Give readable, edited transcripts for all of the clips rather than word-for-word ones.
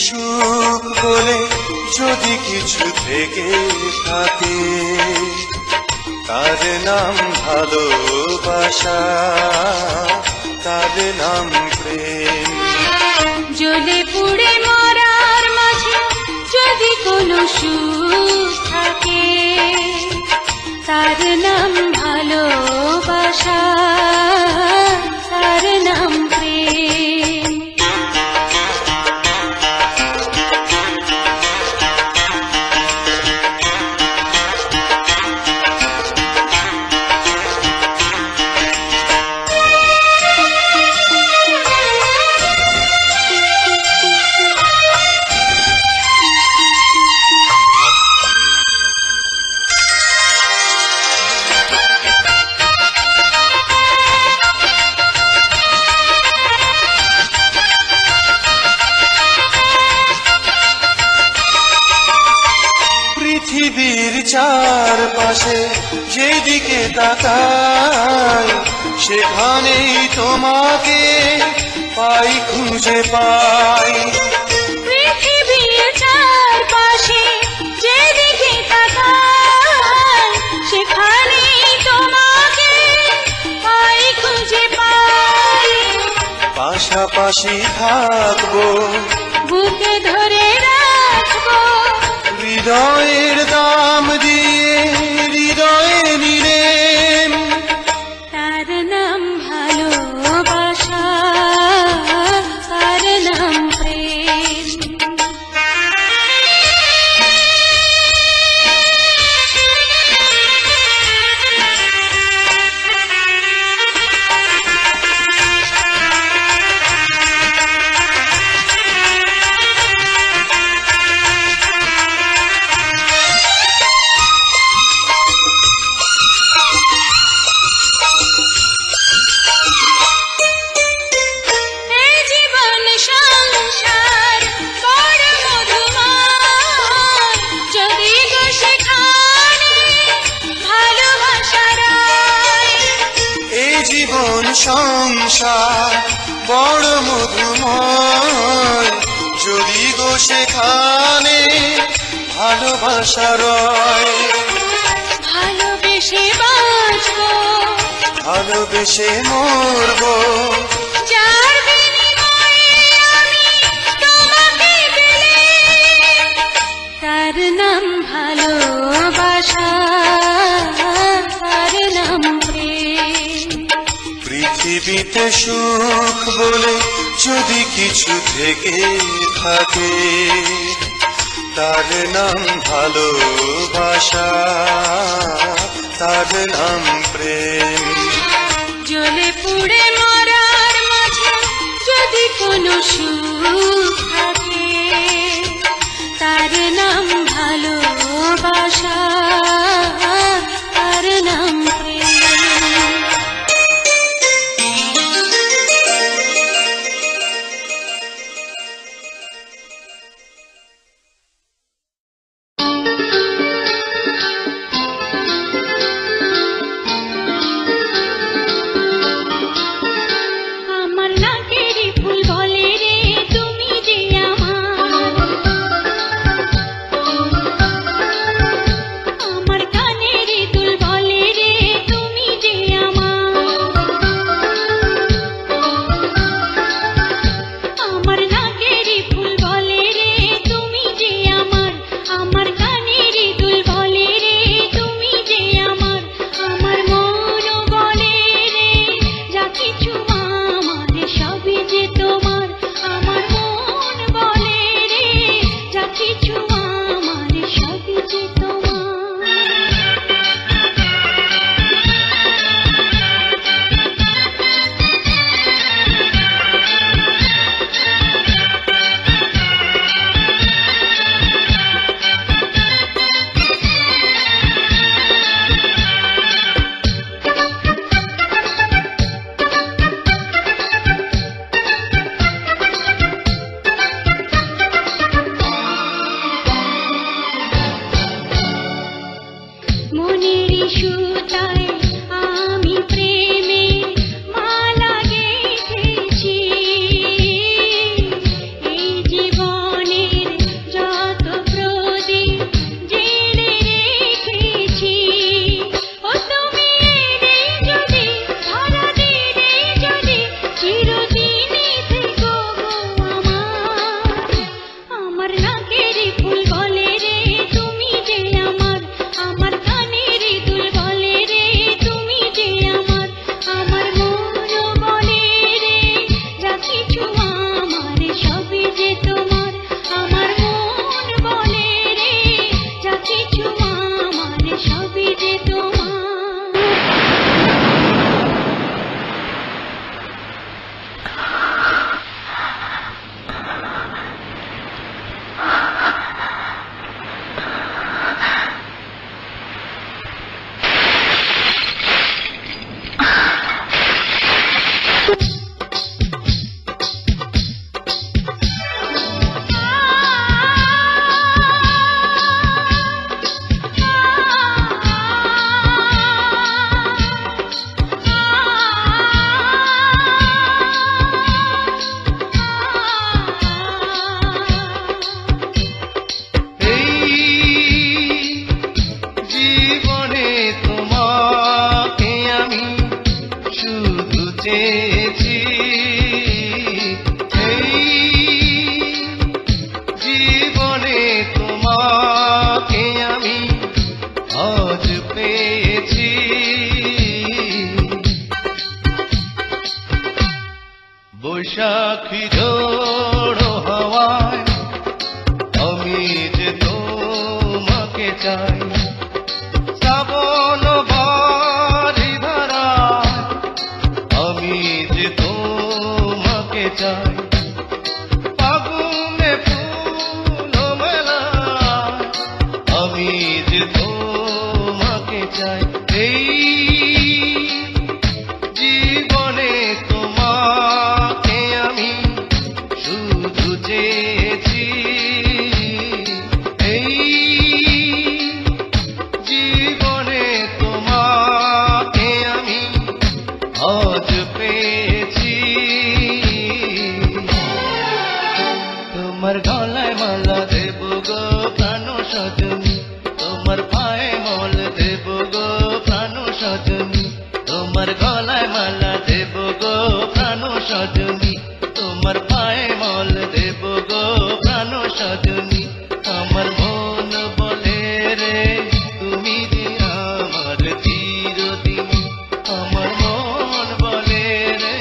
সুখ বলে যদি কিছু থেকে থাকে, তার নাম ভালোবাসা, তার নাম প্রেম। জ্বলে পুড়ে মরার মাঝে যদি কোনো সুখ থাকে, তার নাম ভালোবাসা, তার নাম প্রেম। পৃথিবীর চারপাশে যেদিকে তাকাই, সেখানেই তোমাকে পাই, খুঁজে পাই। পৃথিবীর চারপাশে যেদিকে তাকাই, সেখানেই তোমাকে পাই, খুঁজে পাই। পাশাপাশি থাকবো, বুকে ধরে রাখবো, হৃদয়ের দাম দিয়ে হৃদয়ে নিলেন। তার নাম ভালোবাসা, তার নাম প্রেম। সংসার বড় মধুময়, যদি গো সেখানে ভালোবাসা রয়। ভালোবেসে বাঁচবো, ভালোবেসে মরবো, যার বিনিময়ে আমি তোমাকে পেলাম, তার নাম ভালোবাসা, তার নাম প্রেম। পৃথিবীতে সুখ বলে যদি কিছু থেকে থাকে, তার নাম ভালোবাসা, তার নাম প্রেম। জ্বলে পুড়ে মরার মাঝে যদি কোনো সুখ থাকে, তার নাম ভালোবাসা, তার নাম প্রেম। চাই শ্রাবণ বারি ধারায় আমি যে তোমাকে চাই ফাগুনে ফুল মেলায় আমি যে তোমাকে চাই এই জীবনে তোমাকে আমি শুধু চেয়েছি এই জীবনে তোমাকে আমি আজ পেয়েছি তোমার গলায় মালা দেব গো প্রাণ সজনী তোমার পায়ে মল দেব গো প্রাণ সজনী তোমার গলায় মালা দেব গো প্রাণ সজনী তোমার পায়ে মল দেব গো প্রাণ সজনী আমার মন বলে রে তুমি যে আমার চিরদিনী আমার মন বলে রে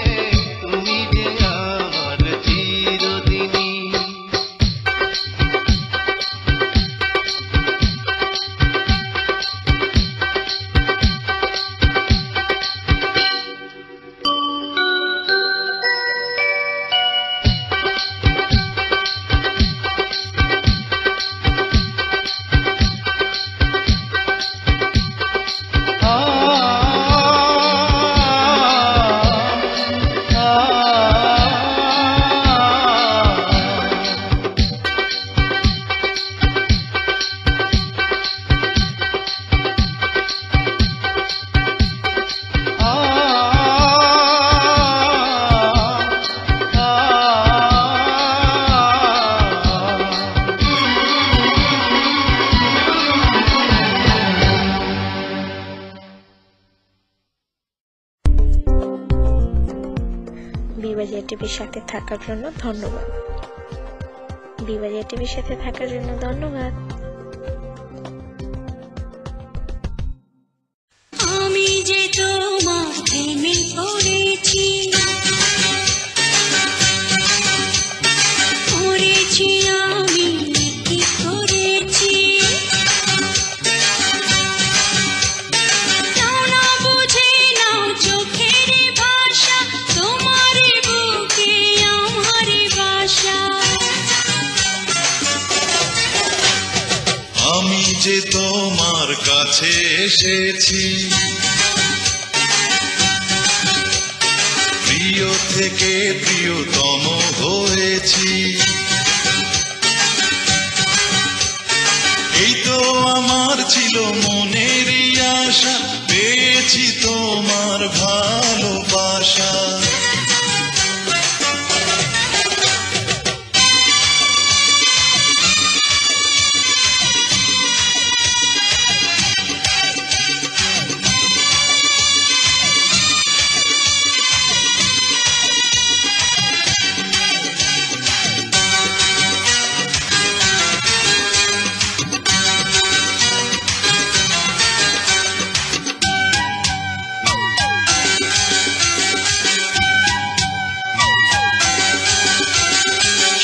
তুমি যে আমার চিরদিনী বিবাজিয়া টিভির সাথে থাকার জন্য ধন্যবাদ। বিবাজিয়া টিভির সাথে থাকার জন্য ধন্যবাদ। আমি যে তোমার প্রেমে পড়েছি পড়েছি আমি কি করেছি নাও না বুঝে নাও চোখের ভাষা তোমার বুকে আমার বাসা আমি যে তোমার কাছে এসেছি প্রিয় থেকে প্রিয়তম হয়েছি এই তো আমার ছিল মনেরই আশা পেয়েছি তোমার ভালোবাসা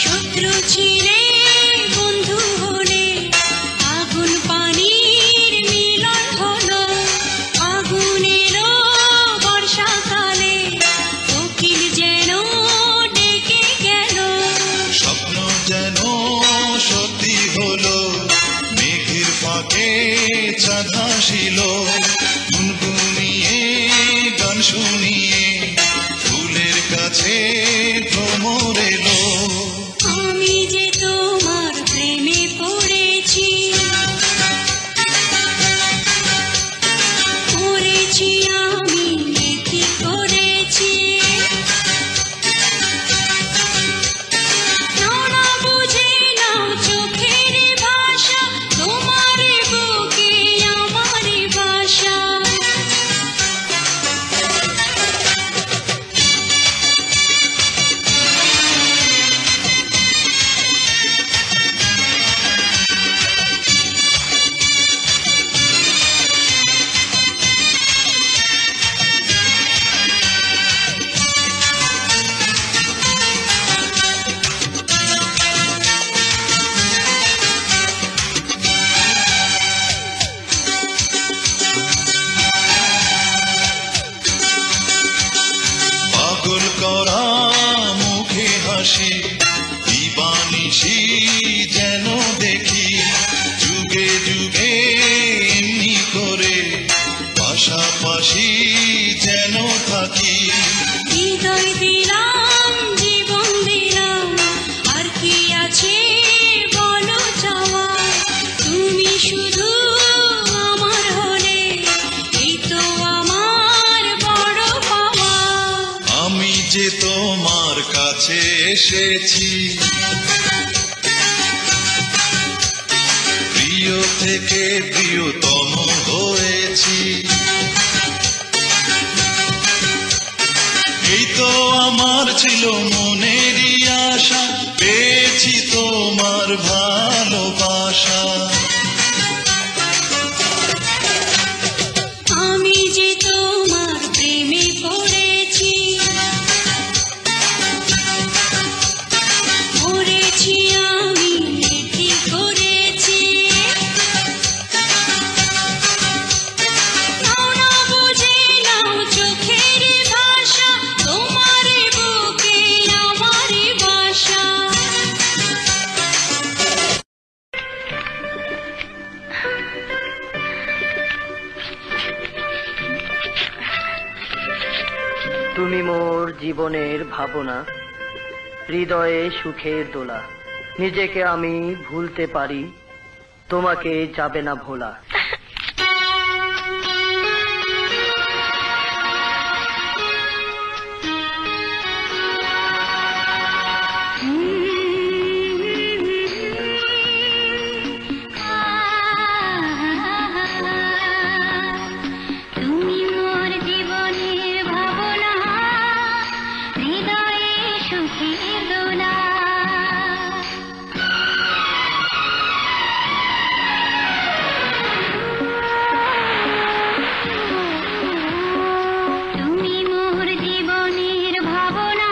শত্রু ছিলে বন্ধু হলে আগুন পানির মিলন হলো আগুনেরও বর্ষাকালে কোকিল যেন ডেকে গেল স্বপ্ন যেন সত্যি হলো মেঘের ফাঁকে চাঁদ হাসিল গুনগুনিয়ে গান শুনিয়ে ফুলের কাছে ভ্রমর এলো আমি যে তোমার প্রেমে পড়েছি পড়েছি আমি কি করেছি নাও না বুঝে নাও চোখের ভাষা তোমার বুকে আমার বাসা কাছে এসেছি, প্রিয় থেকে প্রিয়তম হয়েছি। এই তো আমার ছিল মনেরই আশা, পেয়েছি তোমার ভালোবাসা। আমি যে তোমার প্রেমে পড়েছি, মরেছি আমি কি করেছি। নাও না বুঝে নাও চোখের ভাষা, তোমার বুকে আমার বাসা। তুমি মোর জীবনের ভাবনা, হৃদয়ে সুখের দোলা। নিজেকে আমি ভুলতে পারি, তোমাকে যাবে না ভোলা। তুমি মোর জীবনের ভাবনা, হৃদয়ে সুখের দোলা। তুমি মোর জীবনের ভাবনা,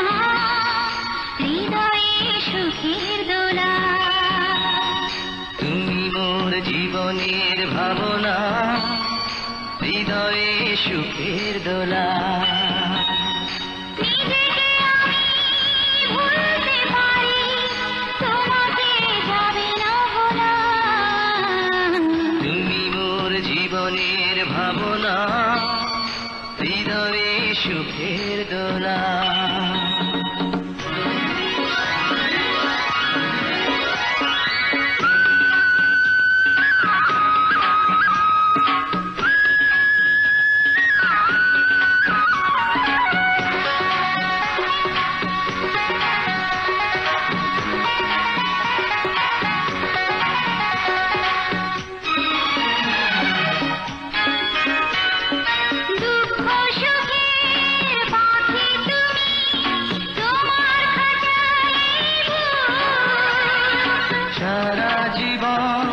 হৃদয়ে সুখের দোলা। তুমি মোর জীবনের ভাবনা, হৃদয়ে সুখের দোলা। নিজেকে আমি ভুলতে পারি, তোমাকে যাবে না ভোলা। তুমি মোর জীবনের ভাবনা, হৃদয়ে সুখের দোলা। দুঃখ সুখের পাখি তুমি, তোমার খাঁচায় ভুল। সারা জীবন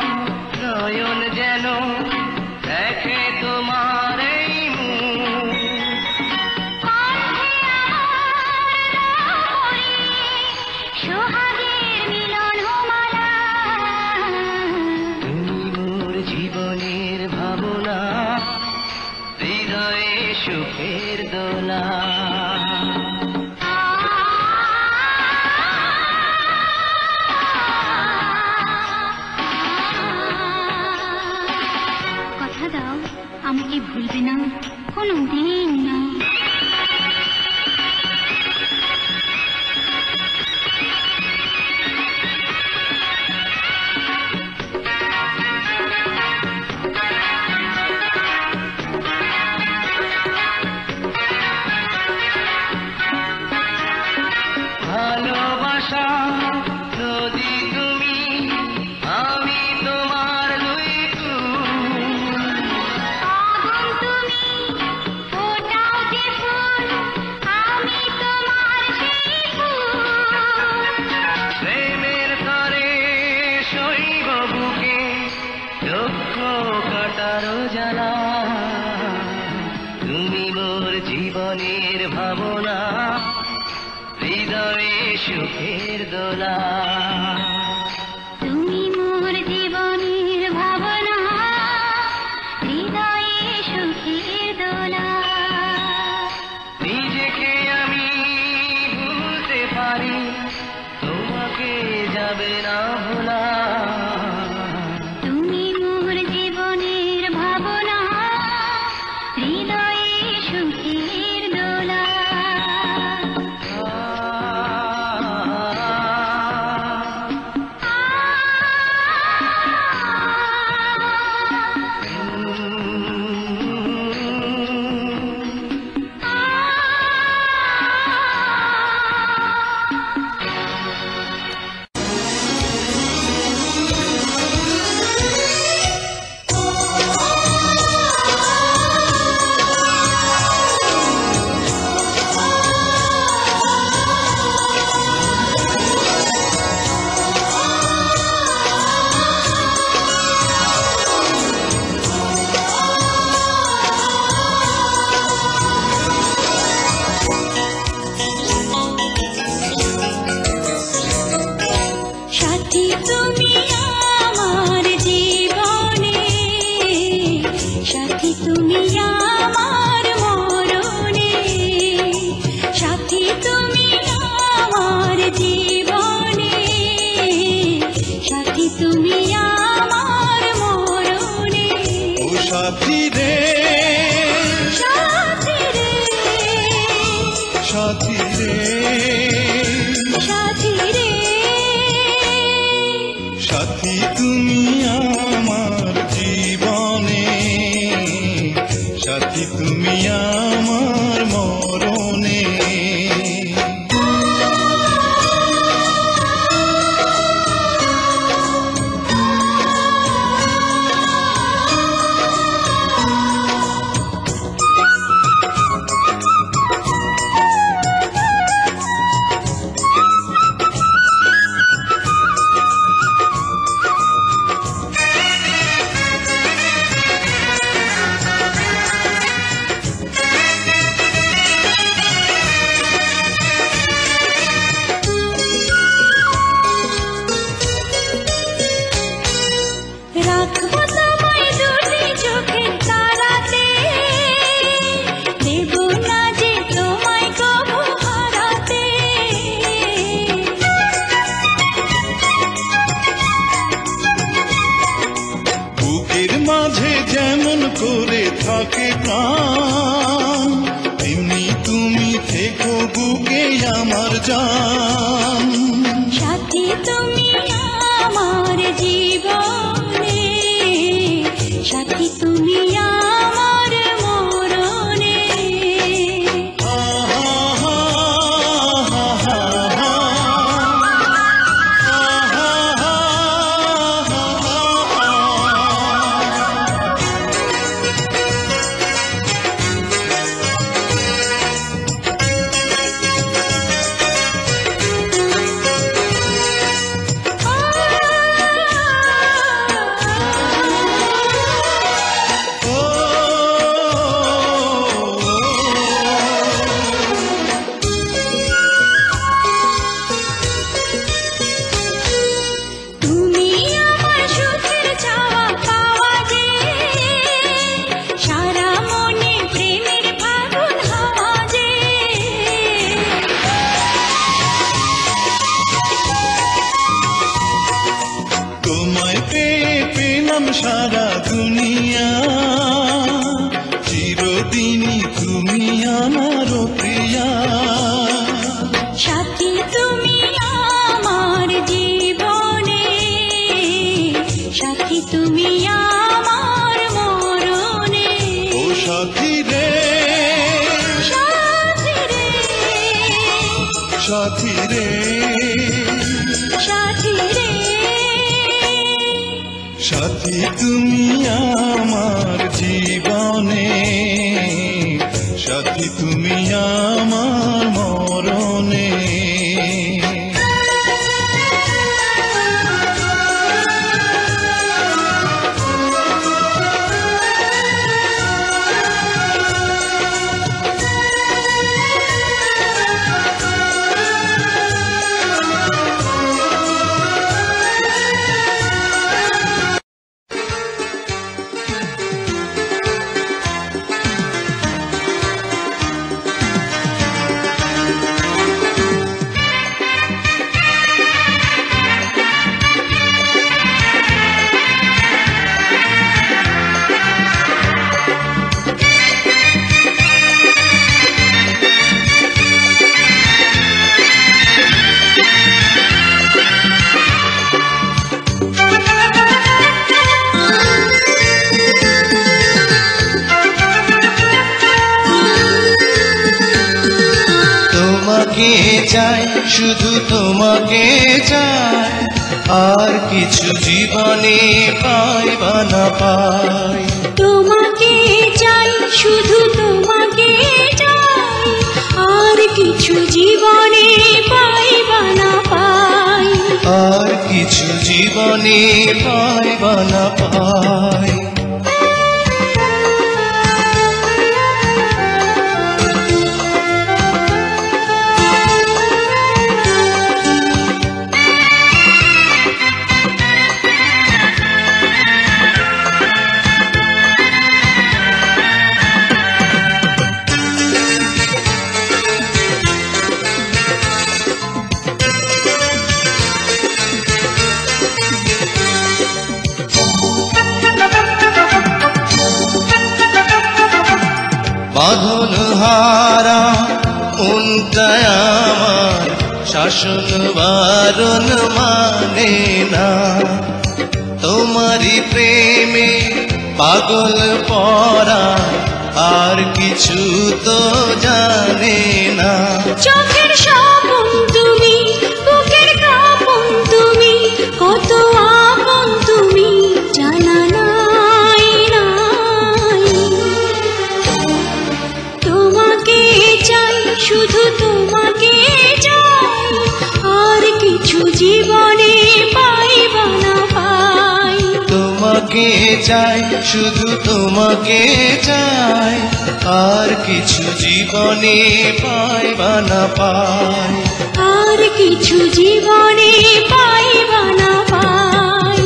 নয়ন যেন দেখে তোমার এই মুখ। কণ্ঠে আমার সোহাগের মিলন মালা। তুমি মোর জীবনের ভাবনা, হৃদয়ে সুখের দোলা। কথা দাও আমাকে ভুলবে না কোনোদিন না। ভালোবাসা নদী তুমি, আমি তোমার দুই কুল। আগুন তুমি, ফোটাও যে ফুল, আমি তোমার সেই ফুল। প্রেমের তরে শৈব বুকে দুঃখ কাটার জ্বালা। তুমি মোর জীবনের ভাবনা, হৃদয়ে সুখের দোলা। তুমি মোর জীবনের ভাবনা, হৃদয়ে সুখের দোলা। নিজেকে আমি ভুলতে পারি, তোমাকে যাবে না ভোলা। তুমি মোর জীবনের ভাবনা, হৃদয়ে সুখের দোলা। আ সাথী রে সাথী রে সাথী রে সাথী রে সাথী তুমি আমার জীবনে, সাথী তুমি আমার মরণে। রাখবো তোমায় দুটি চোখের তারাতে, দেব না যে তোমায় কবু হারাতে। বুকের মাঝে যেমন করে থাকে প্রাণ, তেমনি তুমি থেকো বুকে আমার জান। সাথী তুমি আমার জীবনে, সাথী তুমি আমার মরণে। তুমি আমার সুখের চাওয়া পাওয়া যে, সারা মনে প্রেমের ফাগুন হাওয়া যে। তোমায় পেয়ে পেলাম সারা দুনিয়া, চিরদিনই তুমি আমার প্রিয়া। সাথী তুমি আমার জীবনে, সাথী তুমি আমার মরণে। ও সাথী রে সাথী রে সাথী রে সাথী রে সাথী তুমি আমার জীবনে, সাথী তুমি আমার মরণে। তোমাকে চাই, শুধু তোমাকে চাই, আর কিছু জীবনে পাই বা না পাই। তোমাকে চাই, শুধু তোমাকে চাই, আর কিছু জীবনে পাই বা না পাই। আর কিছু জীবনে পাই বা না পাই। বাঁধন হারা মনটায় আমার শাসন বারণ মানে না, তোমারই প্রেমে পাগল পরা আর কিছু তো জানে না। চোখের স্বপন তুমি, বুকের কাঁপন তুমি, কত আপন তুমি জানা নাই নাই। তোমাকে চাই, শুধু তোমাকে চাই, আর কিছু জীবনে পাইবা না পাই। তোমাকে চাই, শুধু তোমাকে চাই, আর কিছু জীবনে পাইবা না পাই। আর কিছু জীবনে পাইবা না পাই।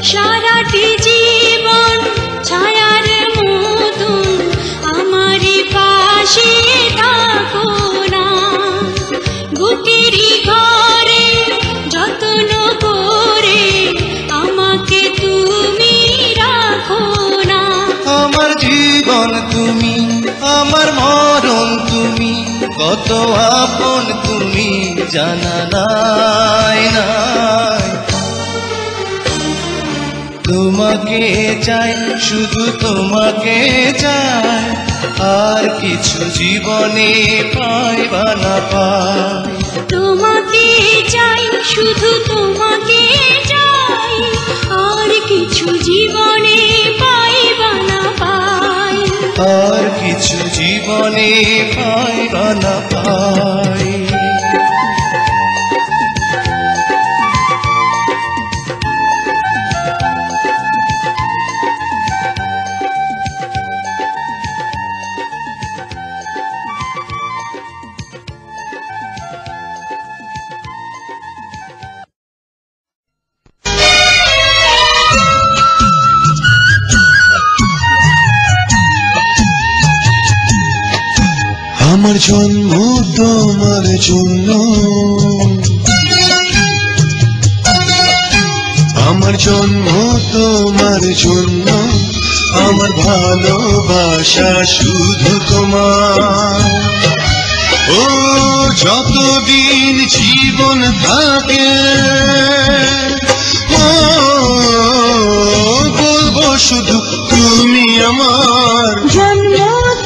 সারাটি জীবন ছায়ার মতন আমারই পাশে থাকো না, বুকেরই ঘরে যত্ন করে আমাকে তুমি রাখো না। আমার জীবন তুমি, আমার মরণ তুমি, কত আপন তুমি জানা নাই নাই। তোমাকে চাই, শুধু তোমাকে চাই, আর কিছু জীবনে পাইবা না পাই। তোমাকে চাই, শুধু তোমাকে চাই, আর কিছু জীবনে পাইবা না পাই। আর কিছু জীবনে পাইবা না পাই। আমার জন্ম তোমার জন্য, আমার জন্ম তোমার জন্য, আমার ভালোবাসা শুধু তোমার। ও যতদিন জীবন থাকে, ও বলবো শুধু তুমি আমার জন্ম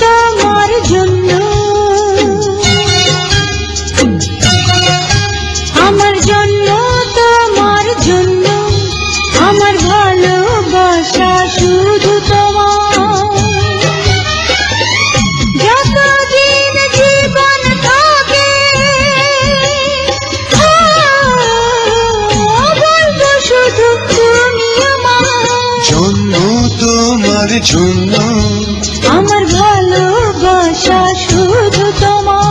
তোমার জন্য, আমার জন্য তোমার জন্য, আমার ভালোবাসা শুধু তোমার। যতদিন জীবন থাকে, বলবো শুধু তুমি আমার। জন্ম তোমার জন্য, আমার ভালোবাসা শুধু তোমার।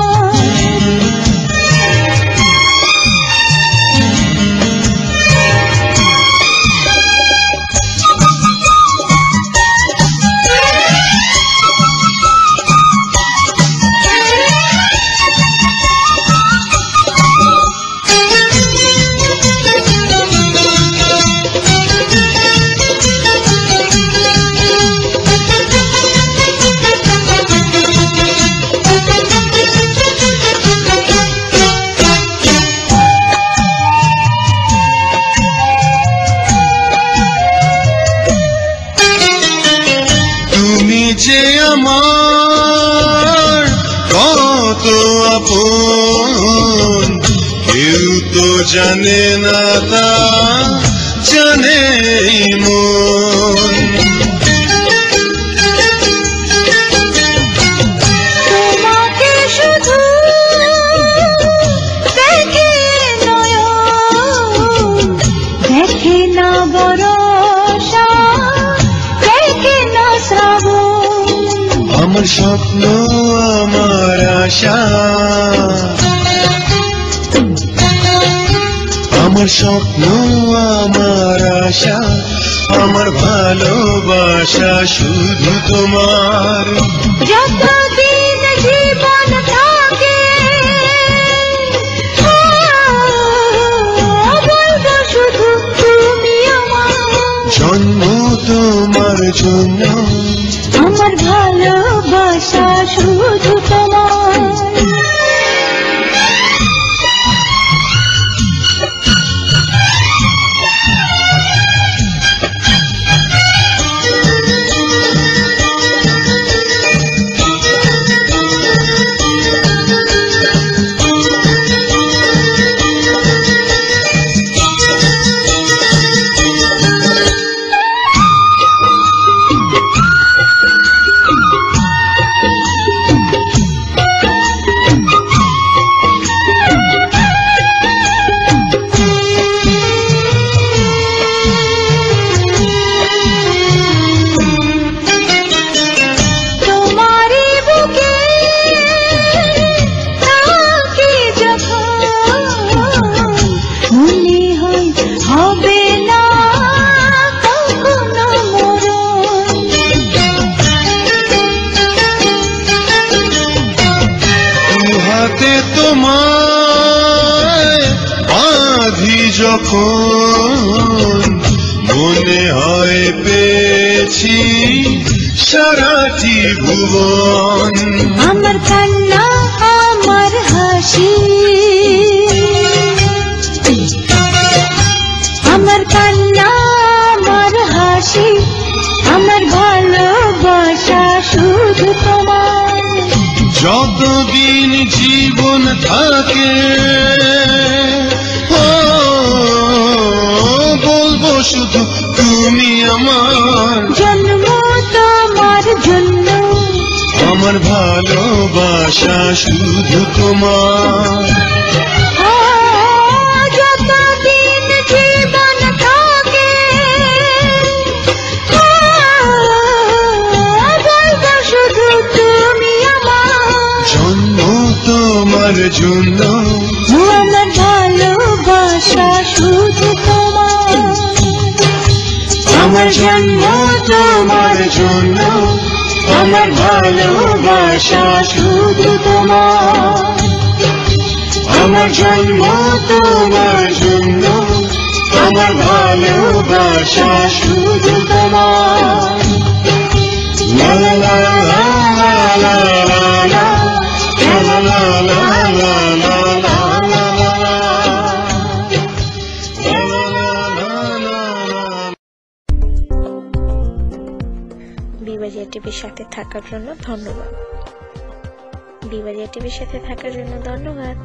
তুমি যে আমার কত আপন, কেউ তো জানে না তা জানে মন। তোমাকে শুধু দেখে নয়ন, দেখে না ভরসা, দেখে না স্বপ্ন আমার আশা, আমার স্বপ্ন আমার আশা, আমার ভালোবাসা শুধু তোমার। যতদিন জীবন থাকে বলবো শুধু তুমি আমার। জন্ম তোমার জন্য, আমার ভালোবাসা শুধু তোমার। তোমায় বাঁধি যখন মনে হয় পেয়েছি সারাটি ভুবন। আমার কান্না আমার হাসি, আমার কান্না আমার হাসি, আমার ভালোবাসা শুধু তোমার। যতদিন জীবন থাকে বলবো শুধু তুমি আমার। জন্ম তোমার জন্য, আমার ভালোবাসা শুধু তোমার। যতদিন জীবন থাকে বলবো শুধু তুমি আমার। জন্ম তোমার জন্য, আমার ভালোবাসা শুধু তোমার। আমার জন্ম তোমার জন্য, আমার ভালোবাসা শুধু তোমার। আমার জন্ম তোমার জন্য, আমার ভালোবাসা শুধু তোমার। লা লা লা লা লা লা লা লা লা লা লা লা লা। বিবাজিয়া টিভির সাথে থাকার জন্য ধন্যবাদ। বিবাজিয়া টিভির সাথে থাকার জন্য ধন্যবাদ।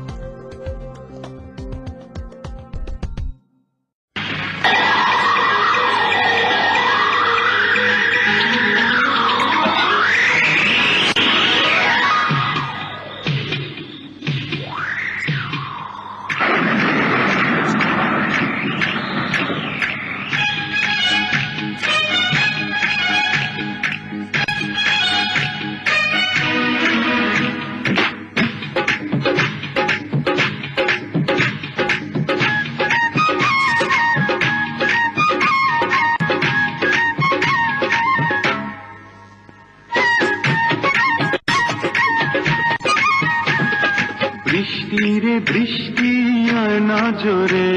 বৃষ্টি রে বৃষ্টি আর নজরে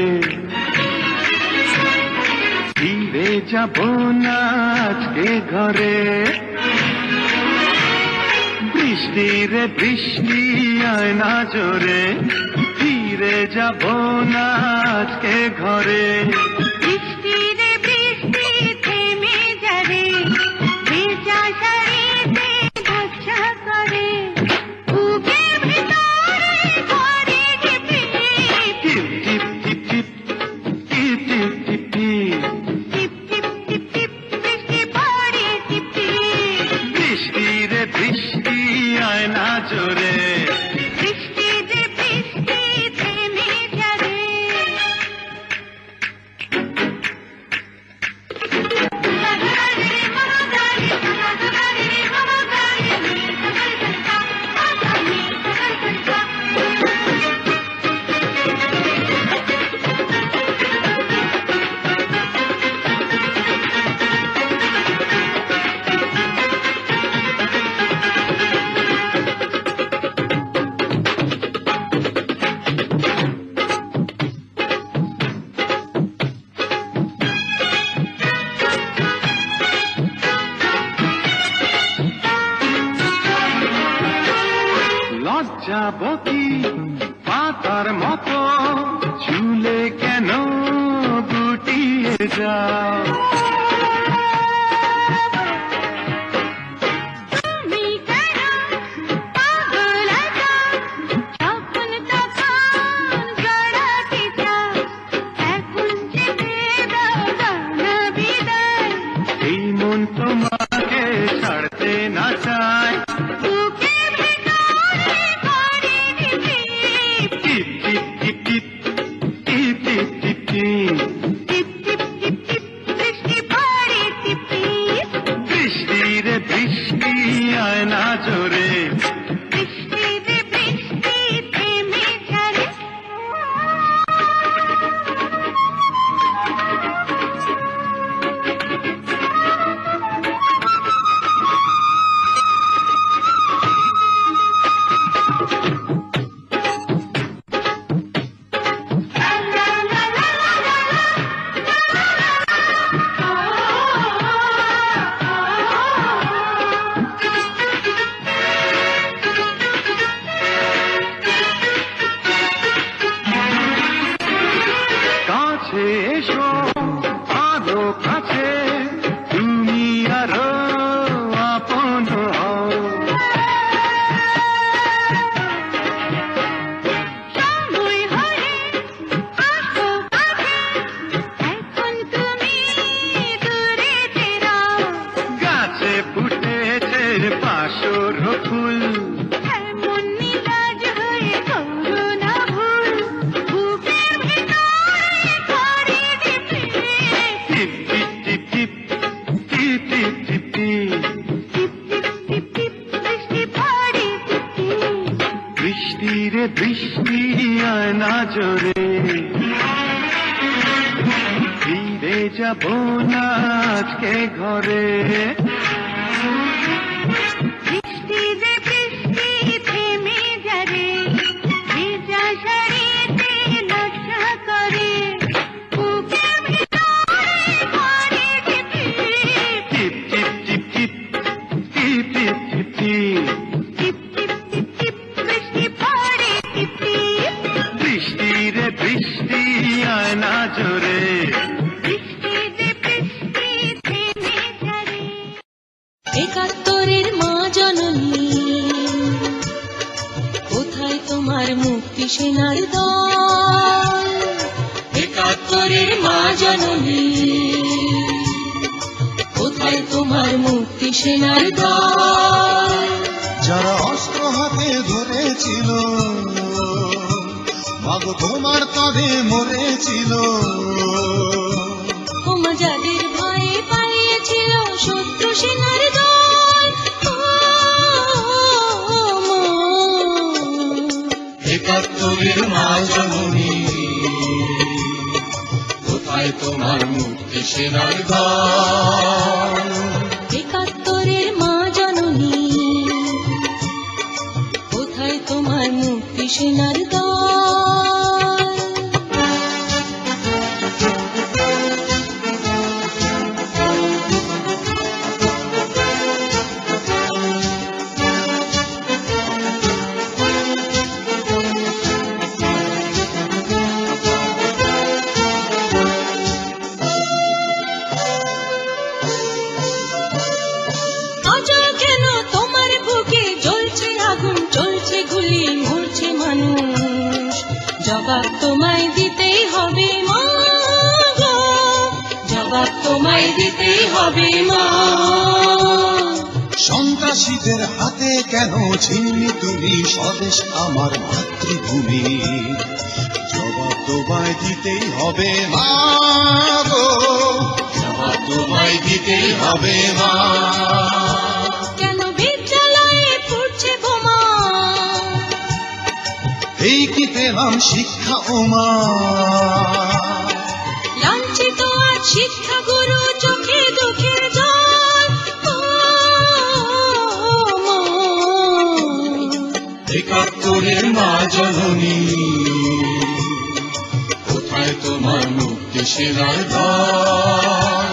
ফিরে যাব না আজকে ঘরে। বৃষ্টি রে বৃষ্টি আর নজরে ফিরে যাব না আজকে ঘরে। বৃষ্টি রে বৃষ্টি থেমে যাবে, ভেজা শাড়িতে ঝাপসা করে, বুকের ভিতরে ভরে টিপি টিপ টিপ টিপ টিপ টিপ টিপ টিপ টিপ। টিপ টিপ টিপ টিপ বৃষ্টি পড়ে টিপি। বৃষ্টি রে বৃষ্টি আয় না জোরে। বৃষ্টি রে বৃষ্টি থেমে যাবে। যাও। তুমি কেন পাগল আছো যখন তখন জড়াতে চাও এখন যেতে দাও না বিদায় এই মন তোমাকে ছাড়তে না চায়। বুকে ভিতরে করে দিতে টিপ টিপ টিপ টিপ টিপ টিপ টিপ টিপ। টিপ টিপ টিপ টিপ বৃষ্টি পড়ে টিপ টিপ বৃষ্টি রে বৃষ্টি আয় না জোরে। বৃষ্টি রে বৃষ্টি থেমে যারে কাছে এসো আরো কাছে, তুমি আরো আপন হও। সময় হলে আসো কাছে এখন তুমি দূরে যাও গাছে ফুটেছে পাশর ফুল, এমন নিলাজ হয়ে করো না ভুল বুকের ভিতরে করে দিতে টিপ টিপ টিপ টিপ টিপ টিপ টিপ টিপ। টিপ টিপ টিপ টিপ বৃষ্টি পড়ে টিপ টিপ বৃষ্টি রে বৃষ্টি আয় না জোরে। ফিরে যাব না আজকে ঘরে। বৃষ্টি যে বৃষ্টি থেমে যাবে ভেজা শাড়িতে নকশা করে বুকের ভিতরে করে দিতে টিপ টিপ টিপ টিপ টিপ টিপ টিপ টিপ। টিপ টিপ টিপ টিপ বৃষ্টি পড়ে টিপ টিপ বৃষ্টি রে বৃষ্টি আয় না জোরে। বৃষ্টি যে বৃষ্টি থেমে যাবে একাত্তরের মা জননী কোথায় তোমার মুক্তি সেনার দল? একাত্তরের মা জননী কোথায় তোমার মুক্তি সেনার দল? যারা অস্ত্র হাতে ধরেছিল মাগো তোমার কাঁধে মরেছিল, ওমা যাদের ভয়ে পালিয়েছিল শত্রু সেনার দল। ও মা, একাত্তরের মা জননী কোথায় তোমার মুক্তি সেনার দল? একাত্তরের মা জননী কোথায় তোমার মুক্তি সেনার দল? অজয় কেন তোমার বুকে জ্বলছে আগুন চলছে গুলি মরছে মানুষ? জবাব তোমায় দিতেই হবে মা গো, জবাব তোমায় দিতেই হবে মা। সন্ত্রাসীদের হাতে কেন ছিনলি তুমি স্বদেশ আমার মাতৃভূমি? জবাব তোমায় দিতেই হবে মা গো, জবাব তোমায় দিতেই হবে মা। কেন বিদ্যালয়ে পড়ছে বোমা? এই কি পেলাম শিক্ষা ও মা? লাঞ্ছিত আজ শিক্ষা গুরু চোখে দুঃখের জল। ও মা, একাত্তরের মা জননী কোথায় তোমার মুক্তি সেনার দল?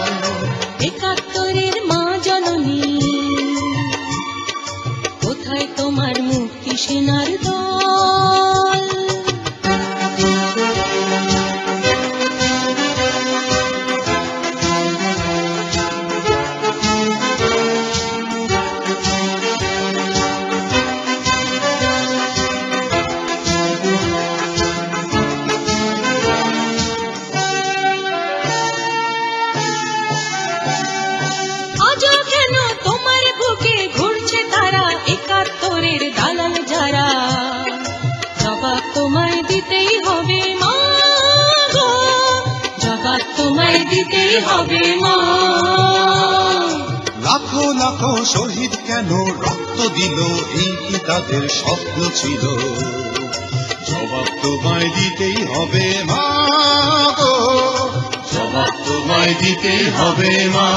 একাত্তরের মা জননী কোথায় তোমার মুক্তি সেনার দল? দিতেই হবে মা। লাখো লাখো শহীদ কেন রক্ত দিল, এই কি তাদের স্বপ্ন ছিল? জবাব তোমায় দিতেই হবে মা গো, জবাব তোমায় দিতেই হবে মা।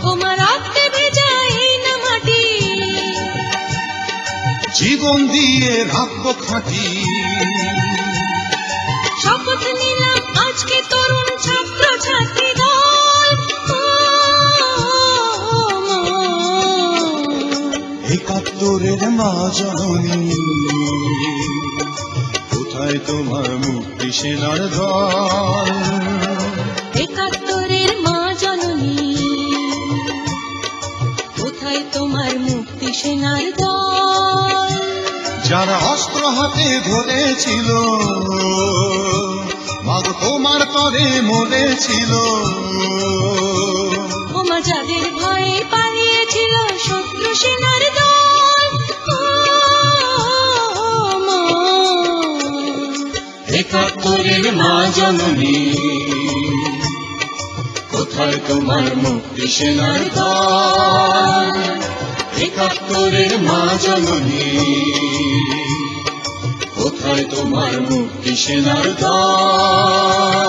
তোমার রক্তে ভেজা এই না মাটি, জীবন দিয়ে রাখবো খাঁটি। শপথ নিলাম আজকে তরুণ ছাত্র ছাত্রী দল, একাত্তরের মা জননী, কোথায় তোমার মুক্তি সেনার দল? একাত্তরের মা জননী, কোথায় তোমার মুক্তি সেনার দল? যারা অস্ত্র হাতে ধরেছিল, মাগ তোমার তরে মরেছিল। ওমা যাদের ভয়ে পালিয়েছিল শত্রু সেনার দল, মা। একাত্তরের মা জননী, কোথায় তোমার মুক্তি সেনার দল? একাত্তরের মা জননী, কোথায় তোমার মুক্তি সেনার দল?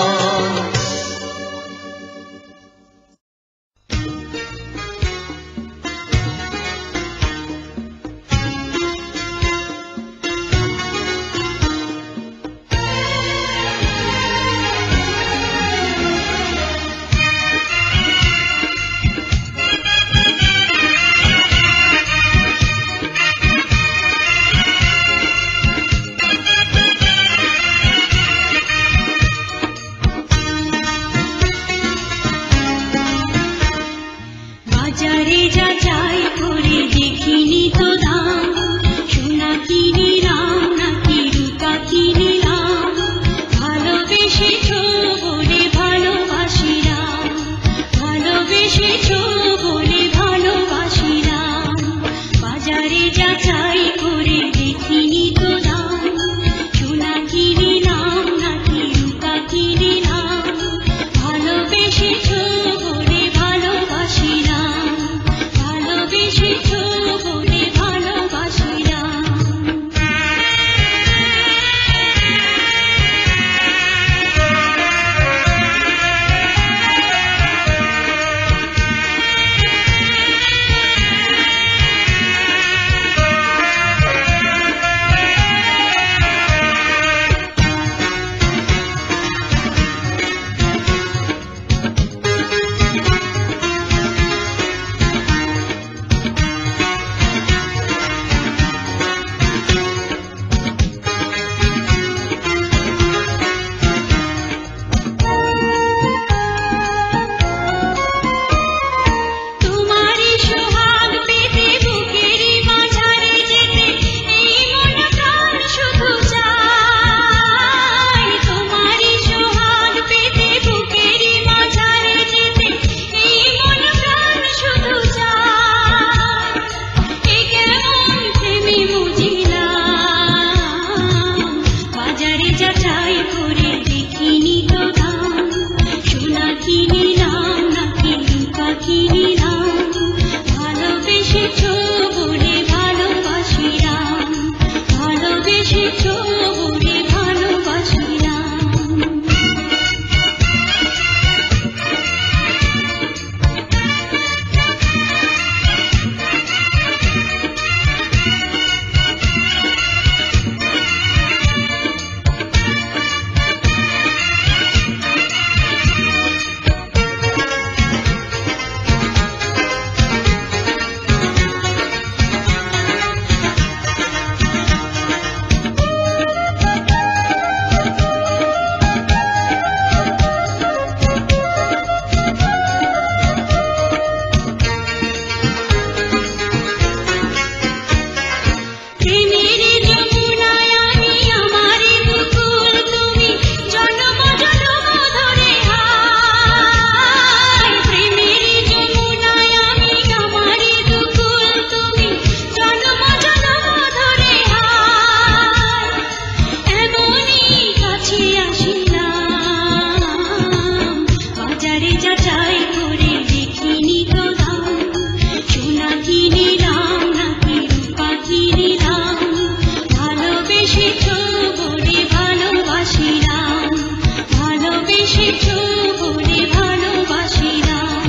এসেছো বলে ভালোবাসিলাম,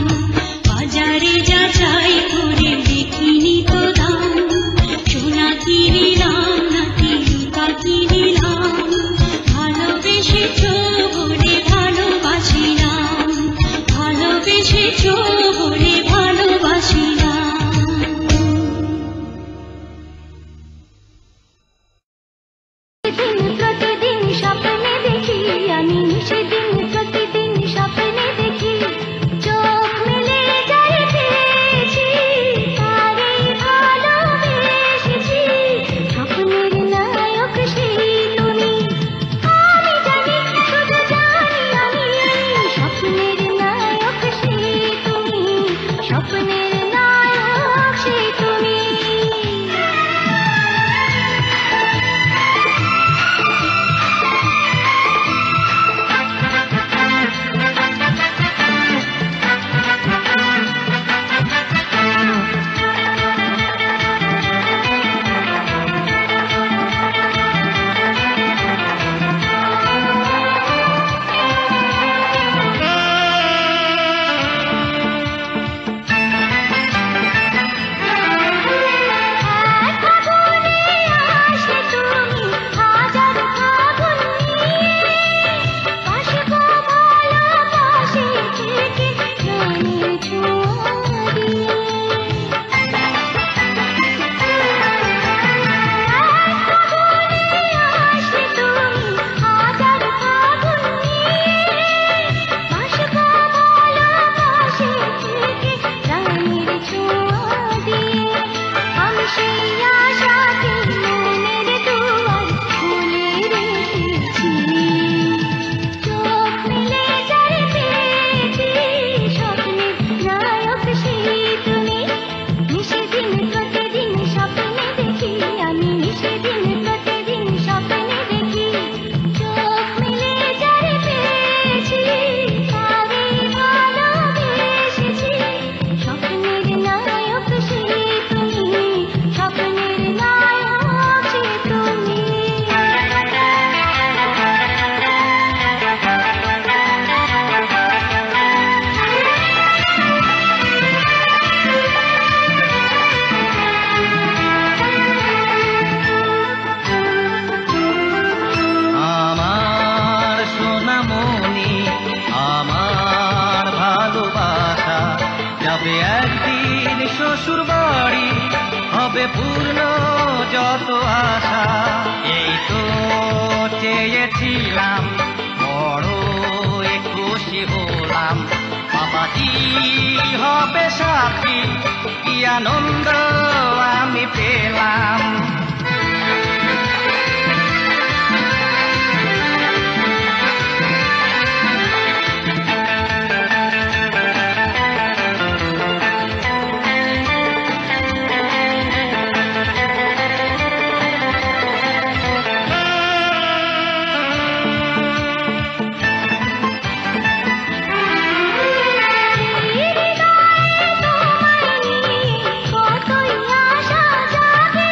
বাজারে যাচাই করে দেখিনি তো দাম, সোনা কিনিলাম নাকি রূপা কিনিলাম, ভালোবেসেছো বলে ভালোবাসিলাম, ভালোবেসেছো বলে ভালোবাসিলাম। প্রতিদিন স্বপ্নে দেখি আমি, সেদিন প্রতিদিন স্বপ্নে দেখি, চোখ মেলে যাই পেয়েছি, তারে ভালোবেসেছি, স্বপ্নের নায়ক সেই তুমি, আমি জানি শুধু জানি আমি, স্বপ্নের নায়ক সেই তুমি, স্বপ্নের নায়ক সেই তুমি। যাবে একদিন শ্বশুর বাড়ি, হবে পূর্ণ যত আশা, এই তো চেয়েছিলাম, বড় খুশি হলাম, বাবাজি হবে সাথী, কি আনন্দ আমি পেলাম। কতই আশা জাগে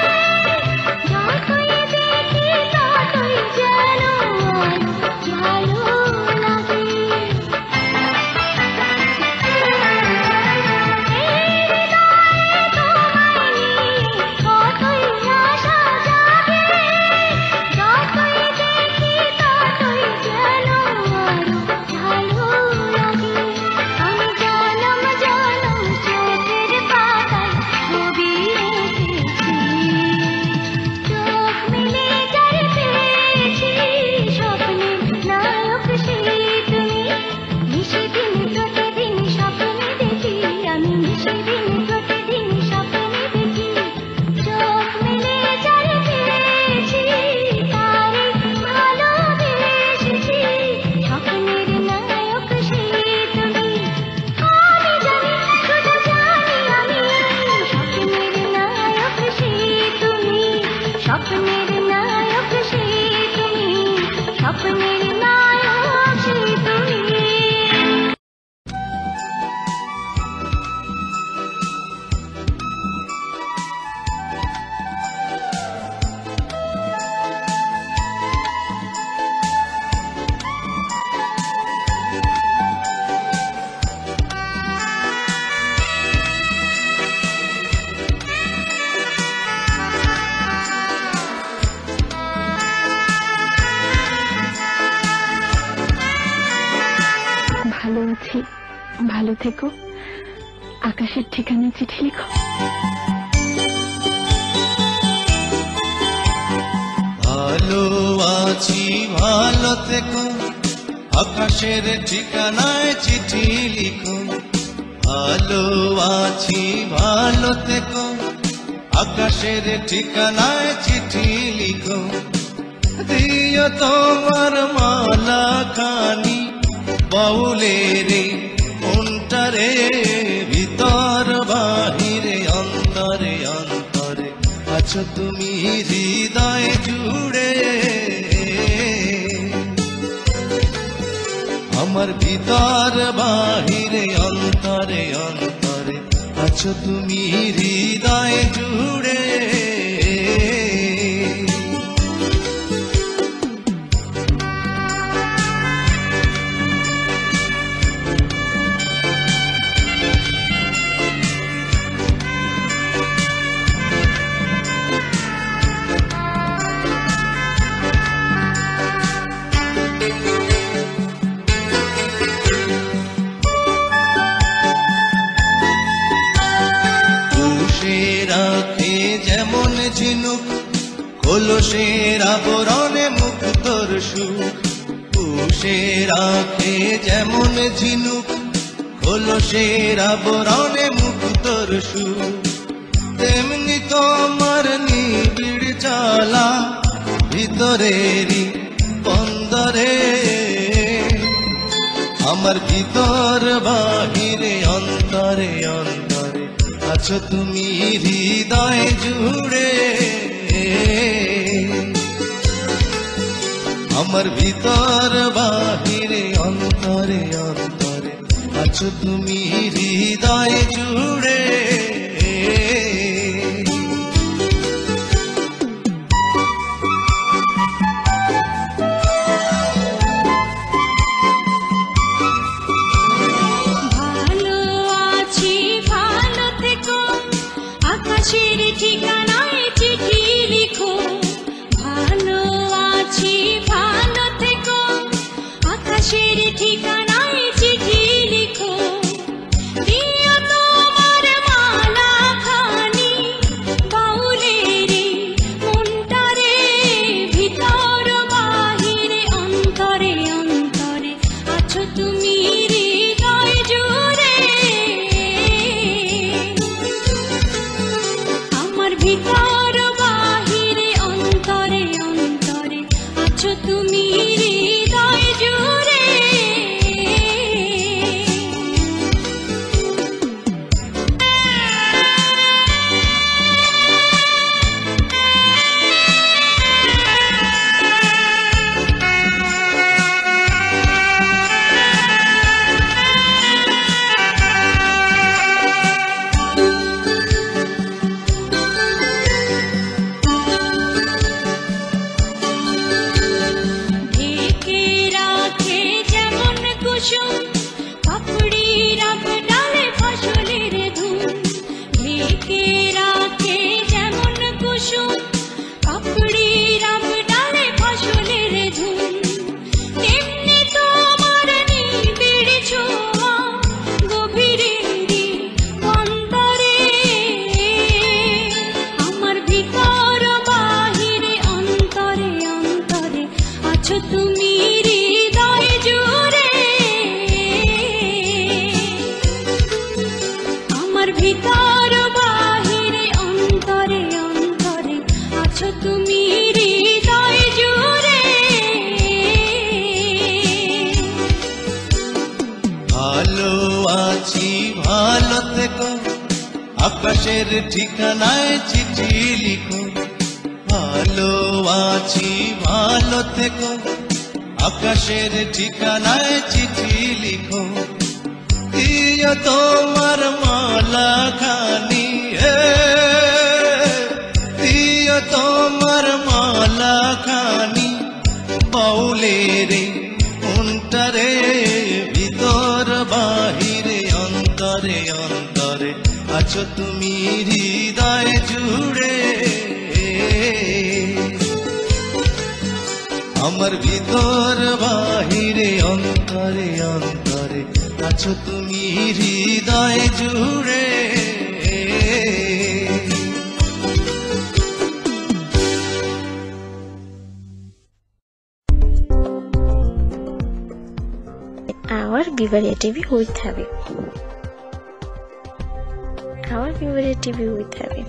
ভালো আছি, ভালো থেকো, আকাশের ঠিকানায় চিঠি লিখো। ভালো আছি, ভালো থেকো, আকাশের ঠিকানায় চিঠি লিখো। ভালো আছি, ভালো থেকো, আকাশের ঠিকানায় চিঠি লিখো। দিও তোমার মালা খানি বাউলের মনটারে, ভিতর বাহিরে অন্তরে অন্তরে আছো তুমি হৃদয় জুড়ে। আমার ভিতর বাহিরে অন্তরে অন্তরে আছো তুমি হৃদয় জুড়ে। রাখে যেমন ঝিনুক কলসের আবরণে মুক্তর সুখ। পুষে রাখে যেমন ঝিনুক কলসের আবরণে মুক্তর সুখ। তেমনি তোমার নিবিড় জ্বালা ভিতরেরই বন্দরে। আমার ভিতর বাহিরে অন্তরে অন্তরে আছো তুমি হৃদয় জুড়ে। আমার ভিতর বাহিরে অন্তরে অন্তরে আছো তুমি হৃদয় জুড়ে। আকাশের ঠিকানায় চিঠি লিখো। ভালো আছি, ভালো থেকো, আকাশের ঠিকানায় চিঠি লিখো। দিও তোমার মালা খানি বাউলের মনটারে, ভিতর বাহিরে অন্তরে অন্তরে আছো তুমি হৃদয় জুড়ে। আমার ভিতর বাহিরে অন্তরে অন্তরে আছো তুমি হৃদয় জুড়ে। ঢেকে রাখে যেমন কুসুম পাপড়ির ডালে ফসলের ধুম। ঢেকে রাখে যেমন কুসুম পাপড়ির ডালে ফসলের ধুম। তেমনি তোমার নিবিড় ছোঁয়া গভীরেরই অন্তরে। আমার ভিতর বাহিরে অন্তরে অন্তরে আছো তুমি হৃদয় জুড়ে। আমার ভিতর বাহিরে অন্তরে অন্তরে আছো তুমি হৃদয় জুড়ে। ভালো আছি, ভালো থেকো, আকাশের ঠিকানায় চিঠি লিখো। ভালো আছি, ভালো থেকো, আকাশের ঠিকানায় চিঠি লিখো। দিও তোমার মালা খানি, দিও তোমার মালা খানি বাউলের মনটারে, ভিতর বাহিরে অন্তরে অন্তরে আছো তুমি হৃদয় জুড়ে। আমার ভিতর বাহিরে অন্তরে অন্তরে ধারে আছো তুমি হৃদয় জুড়ে। Our Vivaria TV with Happy. Our Vivaria TV with Happy.